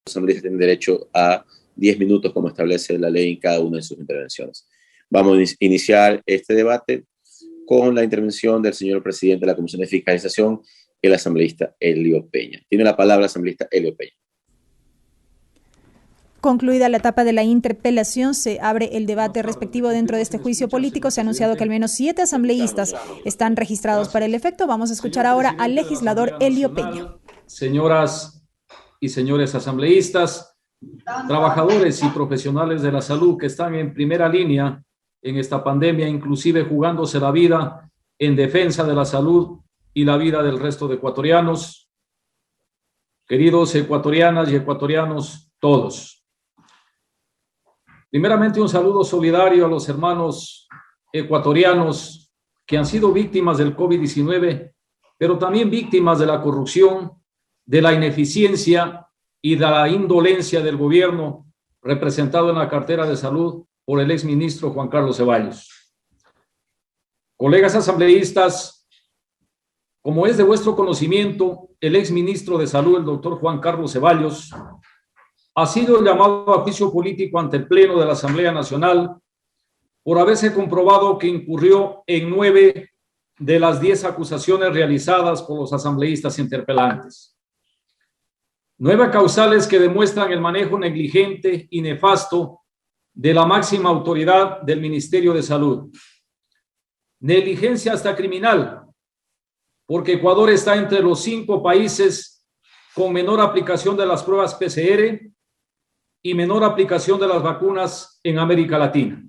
asambleístas tienen derecho a 10 minutos, como establece la ley en cada una de sus intervenciones. Vamos a iniciar este debate con la intervención del señor presidente de la Comisión de Fiscalización, el asambleísta Elio Peña. Tiene la palabra el asambleísta Elio Peña. Concluida la etapa de la interpelación, se abre el debate respectivo dentro de este juicio político. Se ha anunciado que al menos 7 asambleístas están registrados para el efecto. Vamos a escuchar ahora al legislador Elio Peña. Señoras y señores asambleístas, trabajadores y profesionales de la salud que están en primera línea en esta pandemia, inclusive jugándose la vida en defensa de la salud y la vida del resto de ecuatorianos. Queridos ecuatorianas y ecuatorianos todos. Primeramente, un saludo solidario a los hermanos ecuatorianos que han sido víctimas del COVID-19, pero también víctimas de la corrupción, de la ineficiencia y de la indolencia del gobierno representado en la cartera de salud por el exministro Juan Carlos Ceballos. Colegas asambleístas, como es de vuestro conocimiento, el exministro de Salud, el doctor Juan Carlos Ceballos, ha sido llamado a juicio político ante el Pleno de la Asamblea Nacional por haberse comprobado que incurrió en 9 de las 10 acusaciones realizadas por los asambleístas interpelantes. 9 causales que demuestran el manejo negligente y nefasto de la máxima autoridad del Ministerio de Salud. Negligencia hasta criminal, porque Ecuador está entre los 5 países con menor aplicación de las pruebas PCR y menor aplicación de las vacunas en América Latina.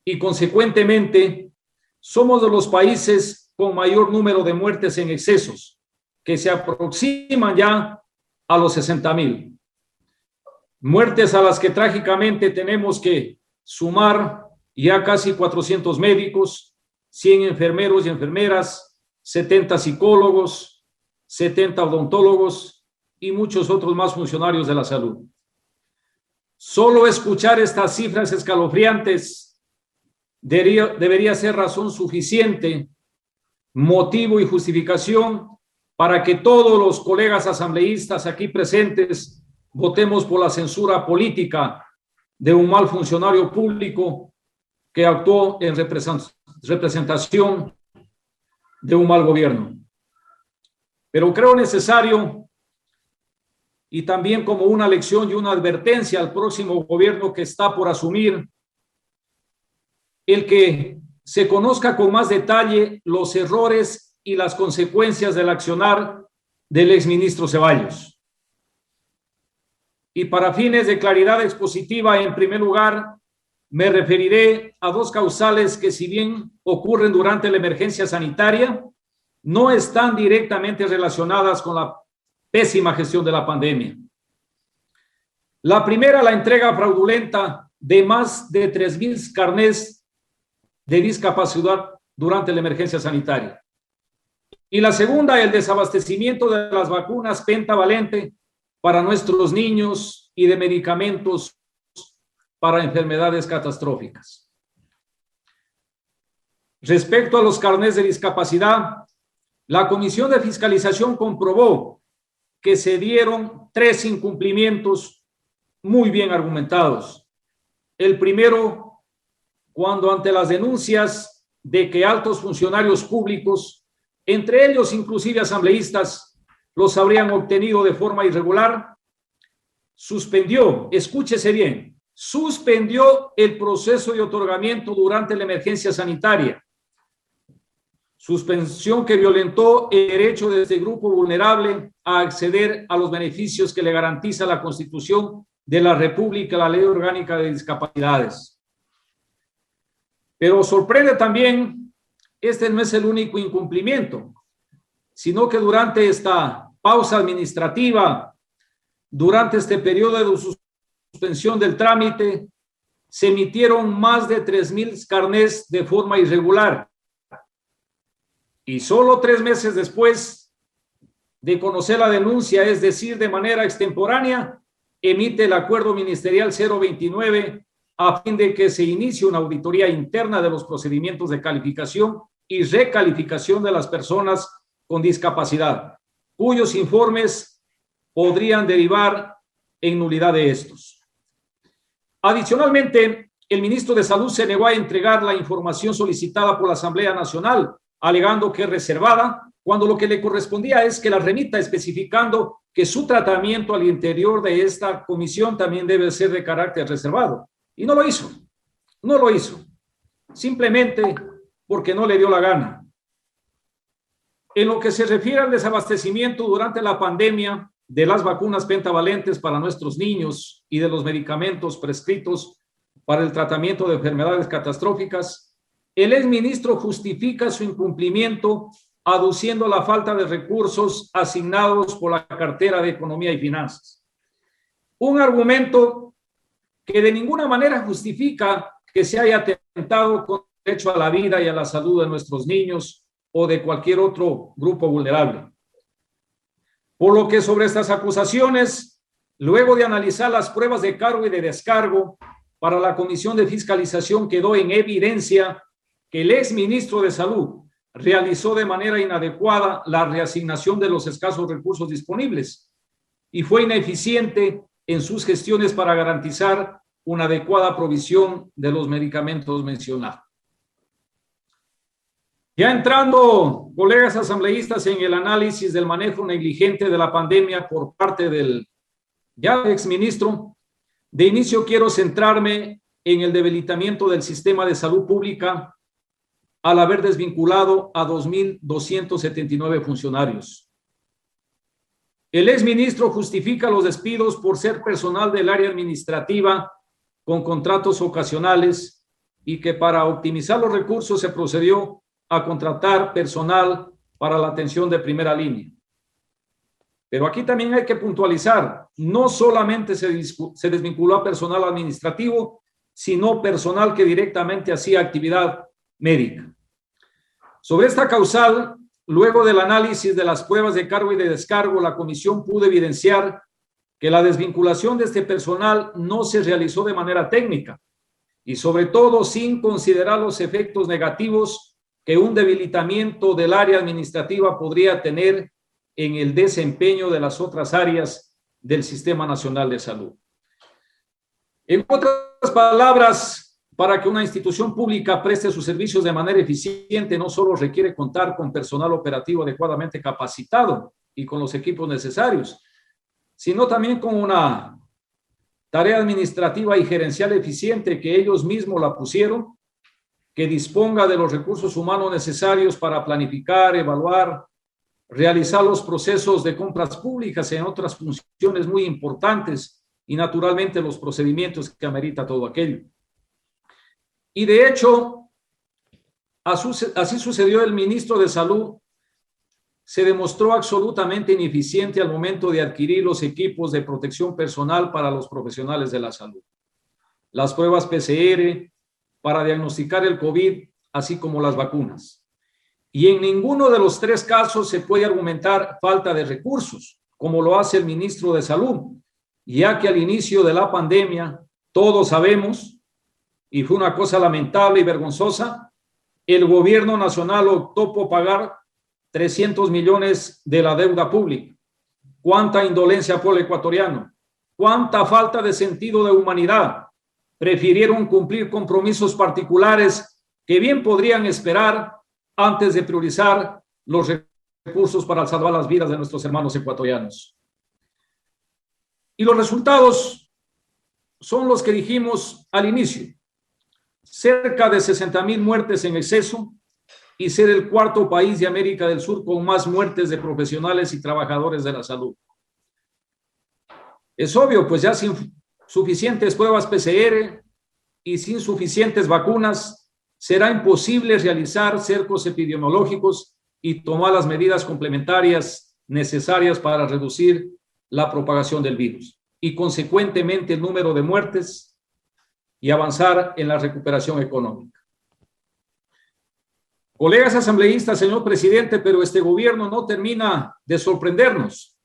Y consecuentemente, somos de los países con mayor número de muertes en excesos, que se aproximan ya a los 60,000. Muertes a las que trágicamente tenemos que sumar ya casi 400 médicos, 100 enfermeros y enfermeras, 70 psicólogos, 70 odontólogos y muchos otros más funcionarios de la salud. Solo escuchar estas cifras escalofriantes debería ser razón suficiente, motivo y justificación para que todos los colegas asambleístas aquí presentes votemos por la censura política de un mal funcionario público que actuó en representación de un mal gobierno. Pero creo necesario, y también como una lección y una advertencia al próximo gobierno que está por asumir, el que se conozca con más detalle los errores y las consecuencias del accionar del exministro Ceballos. Y para fines de claridad expositiva, en primer lugar, me referiré a 2 causales que, si bien ocurren durante la emergencia sanitaria, no están directamente relacionadas con la pésima gestión de la pandemia. La primera, la entrega fraudulenta de más de 3,000 carnés de discapacidad durante la emergencia sanitaria. Y la segunda, el desabastecimiento de las vacunas pentavalente para nuestros niños y de medicamentos para enfermedades catastróficas. Respecto a los carnés de discapacidad, la Comisión de Fiscalización comprobó que se dieron 3 incumplimientos muy bien argumentados. El primero, cuando ante las denuncias de que altos funcionarios públicos, entre ellos inclusive asambleístas, los habrían obtenido de forma irregular, suspendió, escúchese bien, suspendió el proceso de otorgamiento durante la emergencia sanitaria. Suspensión que violentó el derecho de este grupo vulnerable a acceder a los beneficios que le garantiza la Constitución de la República, la Ley Orgánica de Discapacidades. Pero sorprende también, este no es el único incumplimiento, sino que durante esta pausa administrativa, durante este periodo de suspensión del trámite, se emitieron más de 3,000 carnés de forma irregular. Y solo 3 meses después de conocer la denuncia, es decir, de manera extemporánea, emite el acuerdo ministerial 029 a fin de que se inicie una auditoría interna de los procedimientos de calificación y recalificación de las personas con discapacidad, cuyos informes podrían derivar en nulidad de estos. Adicionalmente, el ministro de Salud se negó a entregar la información solicitada por la Asamblea Nacional, alegando que es reservada, cuando lo que le correspondía es que la remita especificando que su tratamiento al interior de esta comisión también debe ser de carácter reservado. Y no lo hizo, no lo hizo, simplemente porque no le dio la gana. En lo que se refiere al desabastecimiento durante la pandemia de las vacunas pentavalentes para nuestros niños y de los medicamentos prescritos para el tratamiento de enfermedades catastróficas, el exministro justifica su incumplimiento aduciendo la falta de recursos asignados por la cartera de Economía y Finanzas. Un argumento que de ninguna manera justifica que se haya atentado con el derecho a la vida y a la salud de nuestros niños o de cualquier otro grupo vulnerable. Por lo que sobre estas acusaciones, luego de analizar las pruebas de cargo y de descargo, para la Comisión de Fiscalización quedó en evidencia que el exministro de Salud realizó de manera inadecuada la reasignación de los escasos recursos disponibles y fue ineficiente en sus gestiones para garantizar una adecuada provisión de los medicamentos mencionados. Ya entrando, colegas asambleístas, en el análisis del manejo negligente de la pandemia por parte del ya exministro, de inicio quiero centrarme en el debilitamiento del sistema de salud pública al haber desvinculado a 2.279 funcionarios. El exministro justifica los despidos por ser personal del área administrativa con contratos ocasionales y que para optimizar los recursos se procedió a contratar personal para la atención de primera línea. Pero aquí también hay que puntualizar, no solamente se desvinculó a personal administrativo, sino personal que directamente hacía actividad médica. Sobre esta causal, luego del análisis de las pruebas de cargo y de descargo, la comisión pudo evidenciar que la desvinculación de este personal no se realizó de manera técnica y sobre todo sin considerar los efectos negativos que un debilitamiento del área administrativa podría tener en el desempeño de las otras áreas del Sistema Nacional de Salud. En otras palabras, para que una institución pública preste sus servicios de manera eficiente, no solo requiere contar con personal operativo adecuadamente capacitado y con los equipos necesarios, sino también con una tarea administrativa y gerencial eficiente que ellos mismos la pusieron, que disponga de los recursos humanos necesarios para planificar, evaluar, realizar los procesos de compras públicas en otras funciones muy importantes y naturalmente los procedimientos que amerita todo aquello. Y de hecho, así sucedió. El ministro de Salud se demostró absolutamente ineficiente al momento de adquirir los equipos de protección personal para los profesionales de la salud, las pruebas PCR para diagnosticar el COVID, así como las vacunas. Y en ninguno de los tres casos se puede argumentar falta de recursos, como lo hace el ministro de Salud, ya que al inicio de la pandemia, todos sabemos, y fue una cosa lamentable y vergonzosa, el gobierno nacional optó por pagar 300 millones de la deuda pública. ¿Cuánta indolencia por el ecuatoriano? ¿Cuánta falta de sentido de humanidad? Prefirieron cumplir compromisos particulares que bien podrían esperar antes de priorizar los recursos para salvar las vidas de nuestros hermanos ecuatorianos. Y los resultados son los que dijimos al inicio. Cerca de 60,000 muertes en exceso y ser el cuarto país de América del Sur con más muertes de profesionales y trabajadores de la salud. Es obvio, pues ya sin suficientes pruebas PCR y sin suficientes vacunas, será imposible realizar cercos epidemiológicos y tomar las medidas complementarias necesarias para reducir la propagación del virus y, consecuentemente, el número de muertes y avanzar en la recuperación económica. Colegas asambleístas, señor presidente, pero este gobierno no termina de sorprendernos,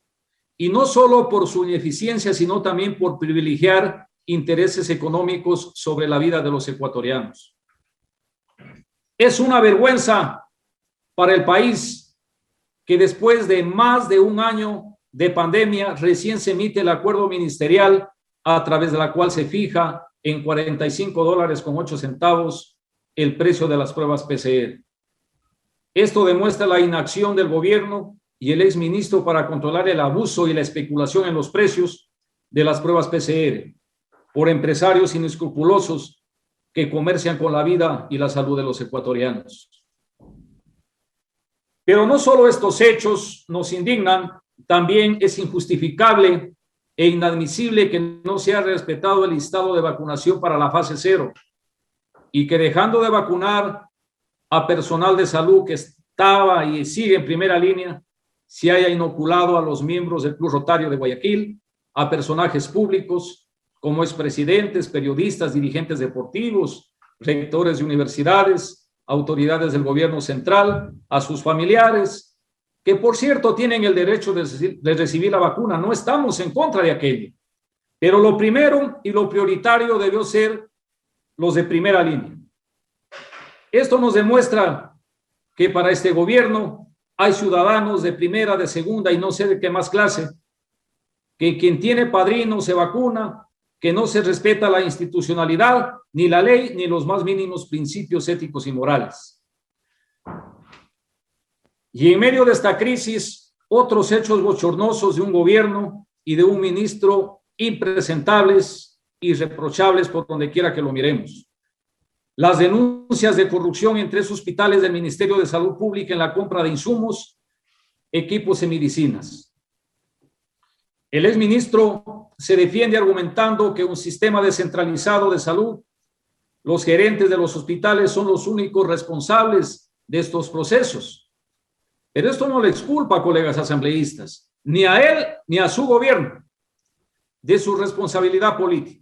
y no solo por su ineficiencia, sino también por privilegiar intereses económicos sobre la vida de los ecuatorianos. Es una vergüenza para el país que después de más de un año de pandemia, recién se emite el acuerdo ministerial a través de la cual se fija en $45.08 el precio de las pruebas PCR. Esto demuestra la inacción del gobierno y el exministro para controlar el abuso y la especulación en los precios de las pruebas PCR por empresarios inescrupulosos que comercian con la vida y la salud de los ecuatorianos. Pero no solo estos hechos nos indignan, también es injustificable e inadmisible que no se haya respetado el listado de vacunación para la fase 0 y que dejando de vacunar a personal de salud que estaba y sigue en primera línea, se haya inoculado a los miembros del Club Rotario de Guayaquil, a personajes públicos como expresidentes, periodistas, dirigentes deportivos, rectores de universidades, autoridades del gobierno central, a sus familiares, que por cierto tienen el derecho de recibir la vacuna. No estamos en contra de aquello. Pero lo primero y lo prioritario debió ser los de primera línea. Esto nos demuestra que para este gobierno hay ciudadanos de primera, de segunda y no sé de qué más clase, que quien tiene padrino se vacuna, que no se respeta la institucionalidad, ni la ley, ni los más mínimos principios éticos y morales. Y en medio de esta crisis, otros hechos bochornosos de un gobierno y de un ministro impresentables, irreprochables por donde quiera que lo miremos. Las denuncias de corrupción en 3 hospitales del Ministerio de Salud Pública en la compra de insumos, equipos y medicinas. El exministro se defiende argumentando que un sistema descentralizado de salud, los gerentes de los hospitales son los únicos responsables de estos procesos. Pero esto no le exculpa, colegas asambleístas, ni a él ni a su gobierno, de su responsabilidad política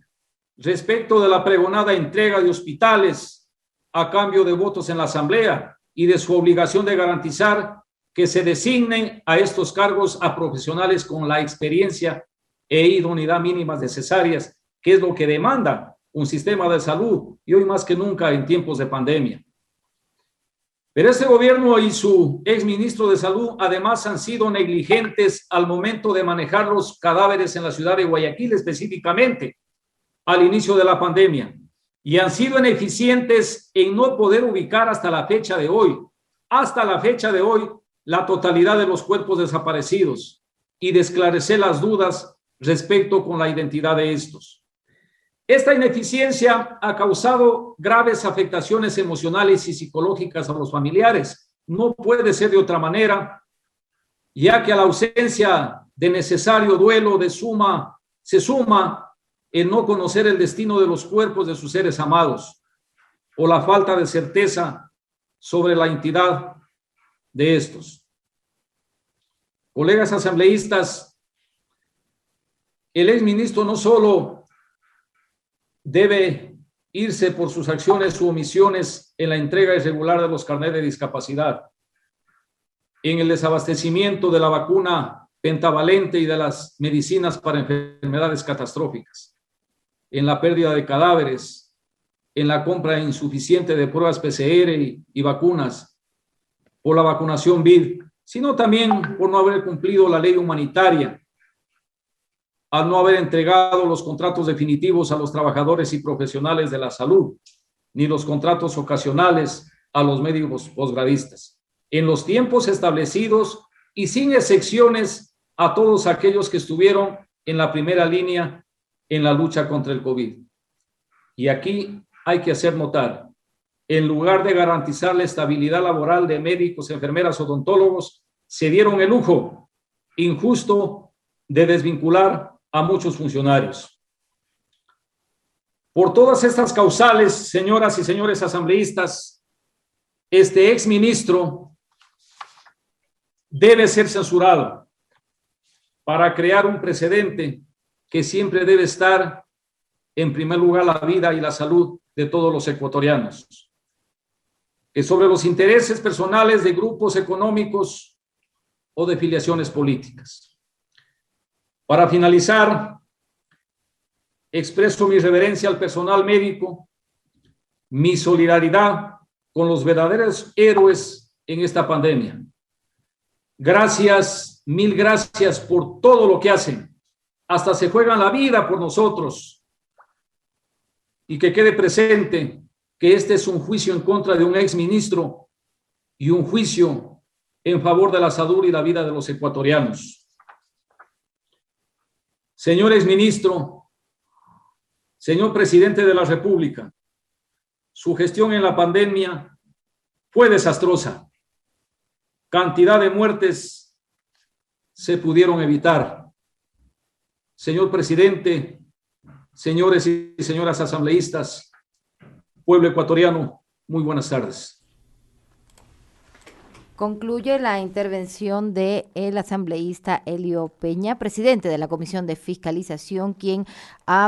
respecto de la pregonada entrega de hospitales a cambio de votos en la asamblea y de su obligación de garantizar que se designen a estos cargos a profesionales con la experiencia e idoneidad mínimas necesarias, que es lo que demanda un sistema de salud y hoy más que nunca en tiempos de pandemia. Pero este gobierno y su exministro de Salud además han sido negligentes al momento de manejar los cadáveres en la ciudad de Guayaquil específicamente al inicio de la pandemia y han sido ineficientes en no poder ubicar hasta la fecha de hoy, la totalidad de los cuerpos desaparecidos y de esclarecer las dudas respecto con la identidad de estos. Esta ineficiencia ha causado graves afectaciones emocionales y psicológicas a los familiares. No puede ser de otra manera, ya que a la ausencia de necesario duelo se suma el no conocer el destino de los cuerpos de sus seres amados o la falta de certeza sobre la identidad de estos. Colegas asambleístas, el exministro no solo debe irse por sus acciones u omisiones en la entrega irregular de los carnets de discapacidad, en el desabastecimiento de la vacuna pentavalente y de las medicinas para enfermedades catastróficas, en la pérdida de cadáveres, en la compra insuficiente de pruebas PCR y vacunas, por la vacunación COVID, sino también por no haber cumplido la ley humanitaria, al no haber entregado los contratos definitivos a los trabajadores y profesionales de la salud, ni los contratos ocasionales a los médicos posgradistas, en los tiempos establecidos y sin excepciones a todos aquellos que estuvieron en la primera línea en la lucha contra el COVID. Y aquí hay que hacer notar, en lugar de garantizar la estabilidad laboral de médicos, enfermeras, odontólogos, se dieron el lujo injusto de desvincular a muchos funcionarios. Por todas estas causales, señoras y señores asambleístas, este exministro debe ser censurado para crear un precedente que siempre debe estar en primer lugar la vida y la salud de todos los ecuatorianos. Que sobre los intereses personales de grupos económicos o de filiaciones políticas. Para finalizar, expreso mi reverencia al personal médico, mi solidaridad con los verdaderos héroes en esta pandemia, Gracias, mil gracias por todo lo que hacen. Hasta se juegan la vida por nosotros. Y que quede presente que este es un juicio en contra de un exministro y un juicio en favor de la salud y la vida de los ecuatorianos. Señor exministro, señor presidente de la República, su gestión en la pandemia fue desastrosa. Cantidad de muertes se pudieron evitar. Señor presidente, señores y señoras asambleístas, pueblo ecuatoriano, muy buenas tardes. Concluye la intervención del asambleísta Elio Peña, presidente de la Comisión de Fiscalización, quien ha